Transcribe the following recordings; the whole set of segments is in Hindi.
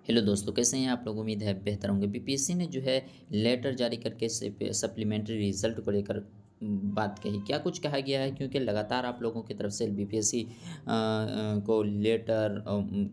हेलो दोस्तों, कैसे हैं आप लोग? उम्मीद है बेहतर होंगे। बीपीएससी ने जो है लेटर जारी करके सप्लीमेंट्री रिजल्ट को लेकर बात कही। क्या कुछ कहा गया है? क्योंकि लगातार आप लोगों की तरफ से बीपीएससी को लेटर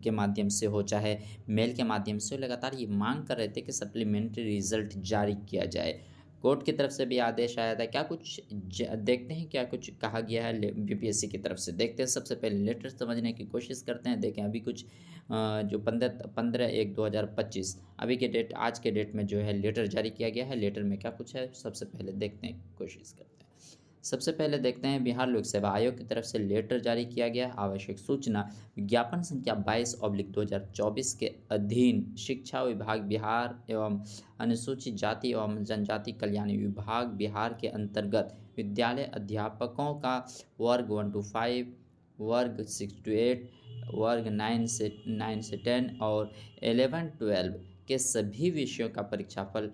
के माध्यम से हो चाहे मेल के माध्यम से हो, लगातार ये मांग कर रहे थे कि सप्लीमेंट्री रिजल्ट जारी किया जाए। कोर्ट की तरफ से भी आदेश आया था। क्या कुछ देखते हैं क्या कुछ कहा गया है बीपीएससी की तरफ से? देखते हैं, सबसे पहले लेटर समझने की कोशिश करते हैं। देखें अभी कुछ जो 15/1/2025 अभी के डेट आज के डेट में जो है लेटर जारी किया गया है। लेटर में क्या कुछ है, सबसे पहले देखने की कोशिश करते हैं। सबसे पहले देखते हैं, बिहार लोक सेवा आयोग की तरफ से लेटर जारी किया गया है। आवश्यक सूचना विज्ञापन संख्या 22/2024 के अधीन शिक्षा विभाग बिहार एवं अनुसूचित जाति एवं जनजाति कल्याण विभाग बिहार के अंतर्गत विद्यालय अध्यापकों का वर्ग 1 to 5, वर्ग 6 to 8, वर्ग 9 से 10 और 11-12 के सभी विषयों का परीक्षाफल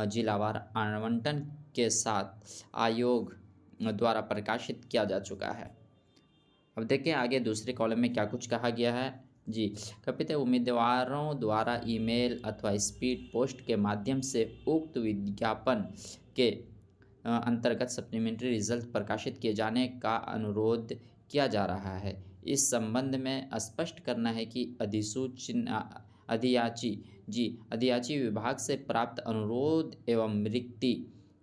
जिलावार आवंटन के साथ आयोग द्वारा प्रकाशित किया जा चुका है। अब देखिए आगे दूसरे कॉलम में क्या कुछ कहा गया है। जी, कथित उम्मीदवारों द्वारा ईमेल अथवा स्पीड पोस्ट के माध्यम से उक्त विज्ञापन के अंतर्गत सप्लीमेंट्री रिजल्ट प्रकाशित किए जाने का अनुरोध किया जा रहा है। इस संबंध में स्पष्ट करना है कि अधिसूचना अधियाची विभाग से प्राप्त अनुरोध एवं रिक्ति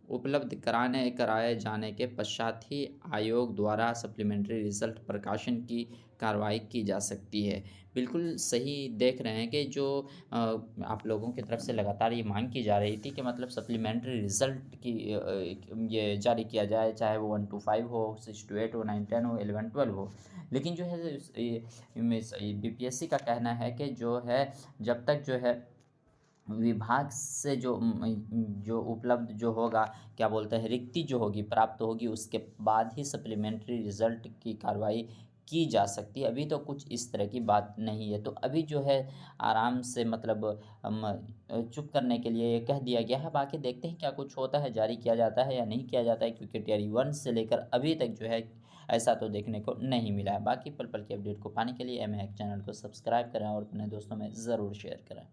उपलब्ध कराए जाने के पश्चात ही आयोग द्वारा सप्लीमेंट्री रिजल्ट प्रकाशन की कार्रवाई की जा सकती है। बिल्कुल सही देख रहे हैं कि जो आप लोगों की तरफ से लगातार ये मांग की जा रही थी कि मतलब सप्लीमेंट्री रिजल्ट की ये जारी किया जाए, चाहे वो 1 to 5 हो, 6 to 8 हो, 9-10 हो, 11-12 हो। लेकिन जो है बीपीएससी का कहना है कि जो है जब तक जो है विभाग से जो उपलब्ध जो होगा, क्या बोलते हैं, रिक्ति जो होगी प्राप्त होगी, उसके बाद ही सप्लीमेंट्री रिजल्ट की कार्रवाई की जा सकती है। अभी तो कुछ इस तरह की बात नहीं है। तो अभी जो है आराम से मतलब चुप करने के लिए ये कह दिया गया है। बाकी देखते हैं क्या कुछ होता है, जारी किया जाता है या नहीं किया जाता है, क्योंकि टियर 1 से लेकर अभी तक जो है ऐसा तो देखने को नहीं मिला है। बाकी पल पल की अपडेट को पाने के लिए एम हैक चैनल को सब्सक्राइब करें और अपने दोस्तों में ज़रूर शेयर करें।